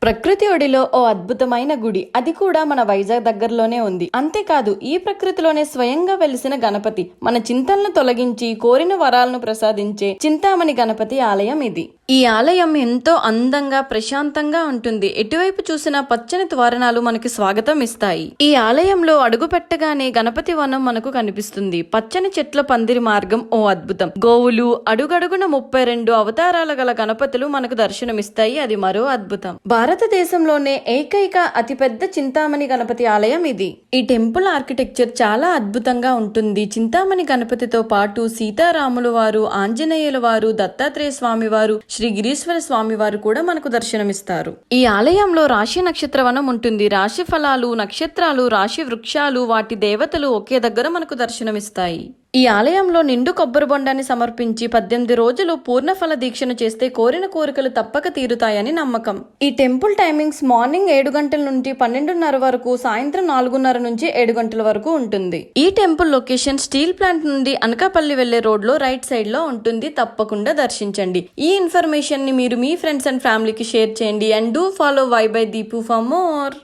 ప్రకృతి ఒడిలో ఓ అద్భుతమైన గుడి, అది కూడా మన వైజాగ్ దగ్గరలోనే ఉంది. అంతేకాదు ఈ ప్రకృతిలోనే స్వయంగా వెలిసిన గణపతి మన చింతలను తొలగించి కోరిన వరాలను ప్రసాదించే చింతామణి గణపతి ఆలయం ఇది. ఈ ఆలయం ఎంతో అందంగా ప్రశాంతంగా ఉంటుంది. ఎటువైపు చూసినా పచ్చని తోరణాలు మనకి స్వాగతం ఇస్తాయి. ఈ ఆలయంలో అడుగు పెట్టగానే గణపతి వనం మనకు కనిపిస్తుంది. పచ్చని చెట్ల పందిరి మార్గం ఓ అద్భుతం. గోవులు, అడుగడుగున 32 అవతారాల గల గణపతులు మనకు దర్శనమిస్తాయి. అది మరో అద్భుతం. భారతదేశంలోనే ఏకైక అతిపెద్ద చింతామణి గణపతి ఆలయం ఇది. ఈ టెంపుల్ ఆర్కిటెక్చర్ చాలా అద్భుతంగా ఉంటుంది. చింతామణి గణపతితో పాటు సీతారాముల వారు, ఆంజనేయుల వారు, దత్తాత్రేయ స్వామి వారు, శ్రీ గిరీశ్వర స్వామి వారు కూడా మనకు దర్శనమిస్తారు. ఈ ఆలయంలో రాశి నక్షత్ర వనం ఉంటుంది. రాశి ఫలాలు, నక్షత్రాలు, రాశి వృక్షాలు, వాటి దేవతలు ఒకే దగ్గర మనకు దర్శనమిస్తాయి. ఈ ఆలయంలో నిండు కొబ్బరి బొండాన్ని సమర్పించి 18 రోజులు పూర్ణఫల దీక్షను చేస్తే కోరిన కోరికలు తప్పక తీరుతాయని నమ్మకం. ఈ టెంపుల్ టైమింగ్స్ మార్నింగ్ 7 గంటల నుండి 12:30 వరకు, సాయంత్రం 4:30 నుంచి 7 గంటల వరకు ఉంటుంది. ఈ టెంపుల్ లొకేషన్ స్టీల్ ప్లాంట్ నుండి అనకాపల్లి వెళ్లే రోడ్ లో రైట్ సైడ్ లో ఉంటుంది. తప్పకుండా దర్శించండి. ఈ ఇన్ఫర్మేషన్ ని మీరు మీ ఫ్రెండ్స్ అండ్ ఫ్యామిలీకి షేర్ చేయండి. And do follow Y by Deepu for more.